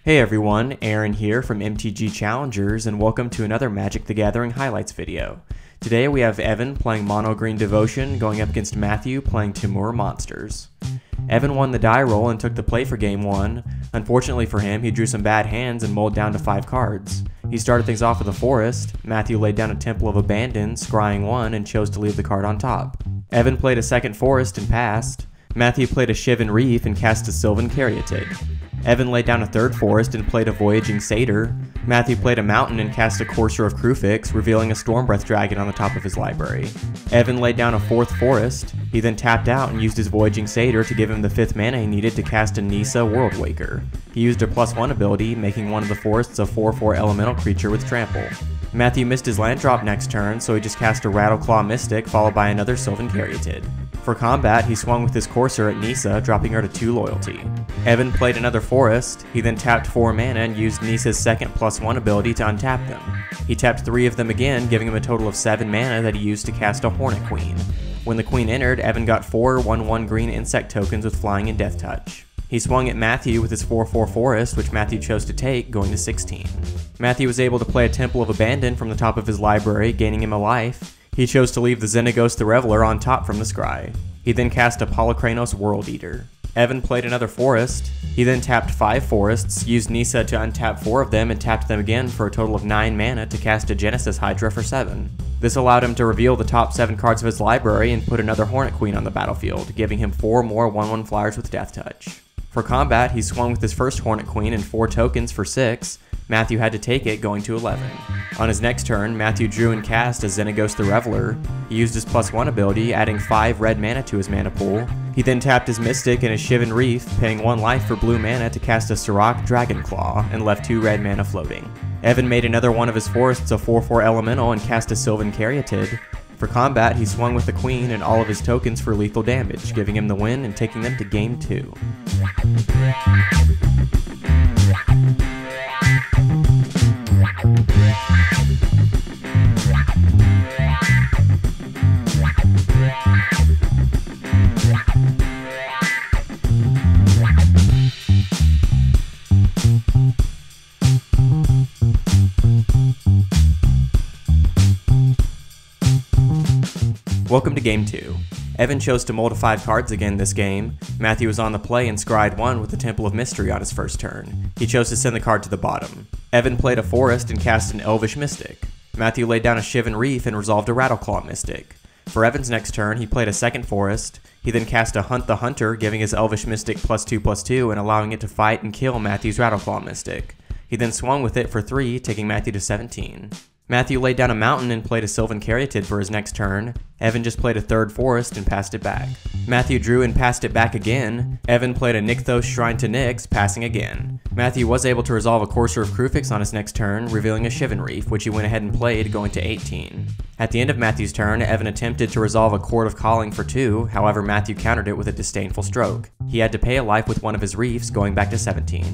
Hey everyone, Aaron here from MTGChallengers, and welcome to another Magic the Gathering highlights video. Today we have Evan playing Mono Green Devotion going up against Matthew playing Temur Monsters. Evan won the die roll and took the play for game 1. Unfortunately for him, he drew some bad hands and mulled down to 5 cards. He started things off with a Forest. Matthew laid down a Temple of Abandon, scrying 1, and chose to leave the card on top. Evan played a second Forest and passed. Matthew played a Shivan Reef and cast a Sylvan Caryatid. Evan laid down a third Forest and played a Voyaging Satyr. Matthew played a Mountain and cast a Courser of Kruphix, revealing a Stormbreath Dragon on the top of his library. Evan laid down a fourth Forest. He then tapped out and used his Voyaging Satyr to give him the 5th mana he needed to cast a Nissa Worldwaker. He used a +1 ability, making one of the forests a 4/4 elemental creature with Trample. Matthew missed his land drop next turn, so he just cast a Rattleclaw Mystic followed by another Sylvan Caryatid. For combat, he swung with his Courser at Nissa, dropping her to 2 loyalty. Evan played another Forest. He then tapped 4 mana and used Nissa's second +1 ability to untap them. He tapped 3 of them again, giving him a total of 7 mana that he used to cast a Hornet Queen. When the Queen entered, Evan got 4 1/1 green insect tokens with Flying and Death Touch. He swung at Matthew with his 4/4 Forest, which Matthew chose to take, going to 16. Matthew was able to play a Temple of Abandon from the top of his library, gaining him a life. He chose to leave the Xenagos the Reveler on top from the scry. He then cast a Polykranos World Eater. Evan played another Forest. He then tapped 5 Forests, used Nissa to untap 4 of them, and tapped them again for a total of 9 mana to cast a Genesis Hydra for 7. This allowed him to reveal the top 7 cards of his library and put another Hornet Queen on the battlefield, giving him 4 more 1/1 flyers with Death Touch. For combat, he swung with his first Hornet Queen and 4 tokens for 6. Matthew had to take it, going to 11. On his next turn, Matthew drew and cast a Xenagos the Reveler. He used his +1 ability, adding 5 red mana to his mana pool. He then tapped his Mystic and his Shivan Reef, paying 1 life for blue mana to cast a Sirach Dragonclaw, and left 2 red mana floating. Evan made another one of his forests a 4/4 elemental and cast a Sylvan Caryatid. For combat, he swung with the Queen and all of his tokens for lethal damage, giving him the win and taking them to game 2. Welcome to Game 2. Evan chose to mull to 5 cards again this game. Matthew was on the play and scryed 1 with the Temple of Mystery on his first turn. He chose to send the card to the bottom. Evan played a Forest and cast an Elvish Mystic. Matthew laid down a Shivan Reef and resolved a Rattleclaw Mystic. For Evan's next turn, he played a second Forest. He then cast a Hunt the Hunter, giving his Elvish Mystic +2/+2 and allowing it to fight and kill Matthew's Rattleclaw Mystic. He then swung with it for 3, taking Matthew to 17. Matthew laid down a Mountain and played a Sylvan Caryatid for his next turn. Evan just played a third Forest and passed it back. Matthew drew and passed it back again. Evan played a Nykthos Shrine to Nyx, passing again. Matthew was able to resolve a Courser of Kruphix on his next turn, revealing a Shivan Reef, which he went ahead and played, going to 18. At the end of Matthew's turn, Evan attempted to resolve a Chord of Calling for 2, however Matthew countered it with a Disdainful Stroke. He had to pay a life with one of his Reefs, going back to 17.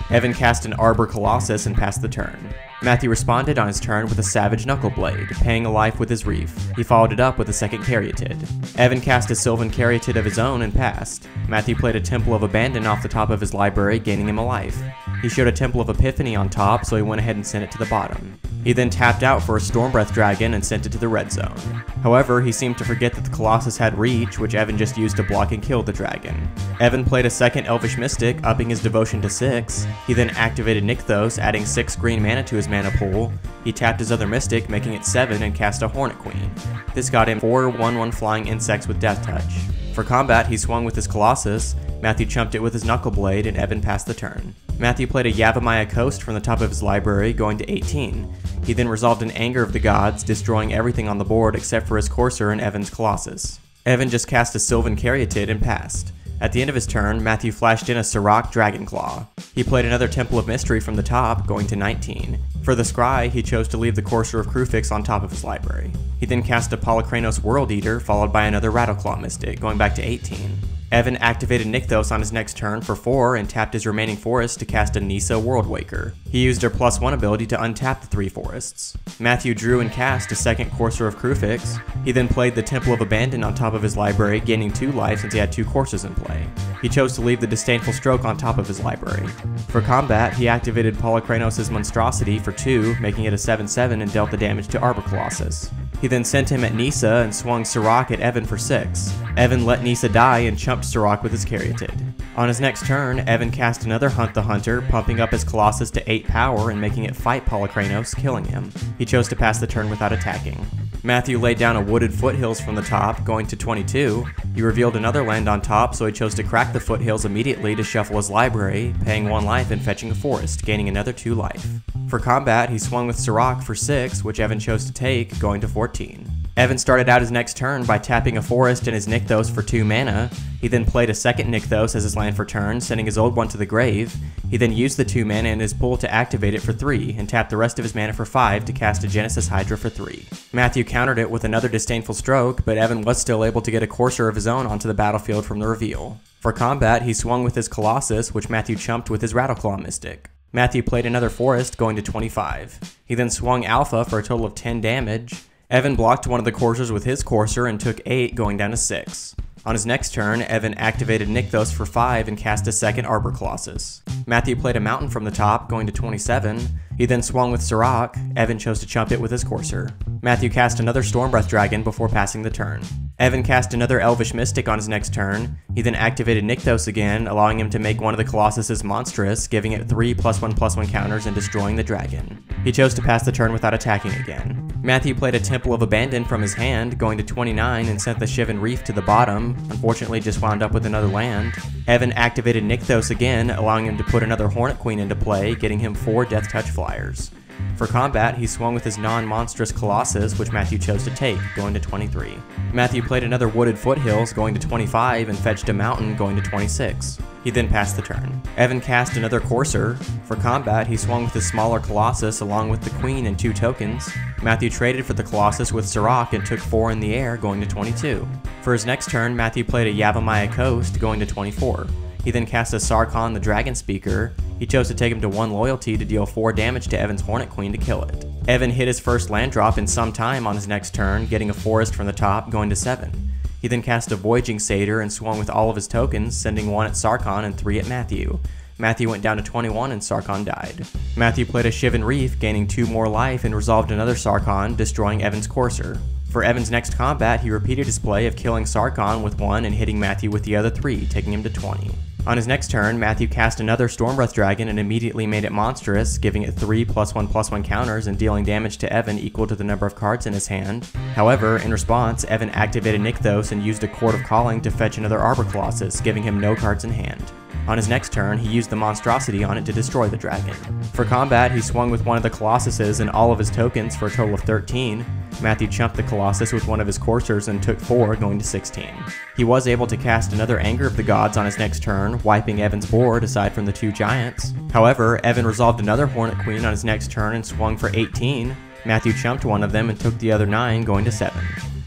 Evan cast an Arbor Colossus and passed the turn. Matthew responded on his turn with a Savage Knuckleblade, paying a life with his Reef. He followed it up with a second Caryatid. Evan cast a Sylvan Caryatid of his own and passed. Matthew played a Temple of Abandon off the top of his library, gaining him a life. He showed a Temple of Epiphany on top, so he went ahead and sent it to the bottom. He then tapped out for a Stormbreath Dragon and sent it to the red zone. However, he seemed to forget that the Colossus had Reach, which Evan just used to block and kill the dragon. Evan played a second Elvish Mystic, upping his devotion to 6. He then activated Nykthos, adding 6 green mana to his mana pool. He tapped his other Mystic, making it 7, and cast a Hornet Queen. This got him 4 1/1 flying insects with Death Touch. For combat, he swung with his Colossus. Matthew chumped it with his Knuckleblade, and Evan passed the turn. Matthew played a Yavimaya Coast from the top of his library, going to 18. He then resolved an Anger of the Gods, destroying everything on the board except for his Courser and Evan's Colossus. Evan just cast a Sylvan Caryatid and passed. At the end of his turn, Matthew flashed in a Sirach Dragonclaw. He played another Temple of Mystery from the top, going to 19. For the scry, he chose to leave the Courser of Kruphix on top of his library. He then cast a Polykranos World Eater, followed by another Rattleclaw Mystic, going back to 18. Evan activated Nykthos on his next turn for 4 and tapped his remaining forest to cast a Nissa Worldwaker. He used her +1 ability to untap the 3 forests. Matthew drew and cast a second Courser of Krufix. He then played the Temple of Abandon on top of his library, gaining 2 life since he had 2 coursers in play. He chose to leave the Disdainful Stroke on top of his library. For combat, he activated Polykranos' Monstrosity for 2, making it a 7/7 and dealt the damage to Arbor Colossus. He then sent him at Nissa and swung Sirach at Evan for 6. Evan let Nissa die and chumped Sirach with his Caryatid. On his next turn, Evan cast another Hunt the Hunter, pumping up his Colossus to 8 power and making it fight Polykranos, killing him. He chose to pass the turn without attacking. Matthew laid down a Wooded Foothills from the top, going to 22. He revealed another land on top, so he chose to crack the foothills immediately to shuffle his library, paying 1 life and fetching a forest, gaining another 2 life. For combat, he swung with Sirach for 6, which Evan chose to take, going to 14. Evan started out his next turn by tapping a forest and his Nykthos for 2 mana. He then played a second Nykthos as his land for turn, sending his old one to the grave. He then used the 2 mana in his pool to activate it for 3, and tapped the rest of his mana for 5 to cast a Genesis Hydra for 3. Matthew countered it with another Disdainful Stroke, but Evan was still able to get a Courser of his own onto the battlefield from the reveal. For combat, he swung with his Colossus, which Matthew chumped with his Rattleclaw Mystic. Matthew played another forest, going to 25. He then swung Alpha for a total of 10 damage. Evan blocked one of the coursers with his courser and took 8, going down to 6. On his next turn, Evan activated Nykthos for 5 and cast a second Arbor Colossus. Matthew played a mountain from the top, going to 27. He then swung with Sirach. Evan chose to chump it with his courser. Matthew cast another Stormbreath Dragon before passing the turn. Evan cast another Elvish Mystic on his next turn. He then activated Nykthos again, allowing him to make one of the Colossuses monstrous, giving it 3 +1/+1 counters and destroying the dragon. He chose to pass the turn without attacking again. Matthew played a Temple of Abandon from his hand, going to 29 and sent the Shivan Reef to the bottom, unfortunately just wound up with another land. Evan activated Nykthos again, allowing him to put another Hornet Queen into play, getting him 4 Death Touch Flyers. For combat, he swung with his non-monstrous Colossus, which Matthew chose to take, going to 23. Matthew played another Wooded Foothills, going to 25, and fetched a mountain, going to 26. He then passed the turn. Evan cast another Courser. For combat, he swung with his smaller Colossus along with the Queen and 2 tokens. Matthew traded for the Colossus with Sirach and took 4 in the air, going to 22. For his next turn, Matthew played a Yavimaya Coast, going to 24. He then cast a Sarkhan the Dragon Speaker. He chose to take him to 1 loyalty to deal 4 damage to Evan's Hornet Queen to kill it. Evan hit his first land drop in some time on his next turn, getting a forest from the top, going to 7. He then cast a Voyaging Satyr and swung with all of his tokens, sending 1 at Sarkhan and 3 at Matthew. Matthew went down to 21 and Sarkhan died. Matthew played a Shivan Reef, gaining 2 more life and resolved another Sarkhan, destroying Evan's Courser. For Evan's next combat, he repeated his play of killing Sarkhan with 1 and hitting Matthew with the other 3, taking him to 20. On his next turn, Matthew cast another Stormbreath Dragon and immediately made it monstrous, giving it 3 +1/+1 counters and dealing damage to Evan equal to the number of cards in his hand. However, in response, Evan activated Nykthos and used a Chord of Calling to fetch another Arbor Colossus, giving him no cards in hand. On his next turn, he used the Monstrosity on it to destroy the dragon. For combat, he swung with one of the Colossuses and all of his tokens for a total of 13. Matthew chumped the Colossus with one of his coursers and took 4, going to 16. He was able to cast another Anger of the Gods on his next turn, wiping Evan's board aside from the 2 giants. However, Evan resolved another Hornet Queen on his next turn and swung for 18. Matthew chumped one of them and took the other 9, going to 7.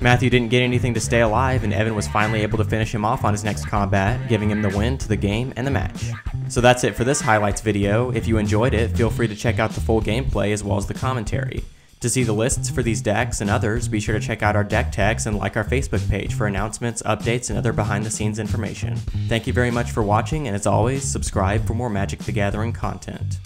Matthew didn't get anything to stay alive, and Evan was finally able to finish him off on his next combat, giving him the win to the game and the match. So that's it for this highlights video. If you enjoyed it, feel free to check out the full gameplay as well as the commentary. To see the lists for these decks and others, be sure to check out our deck techs and like our Facebook page for announcements, updates, and other behind-the-scenes information. Thank you very much for watching, and as always, subscribe for more Magic the Gathering content.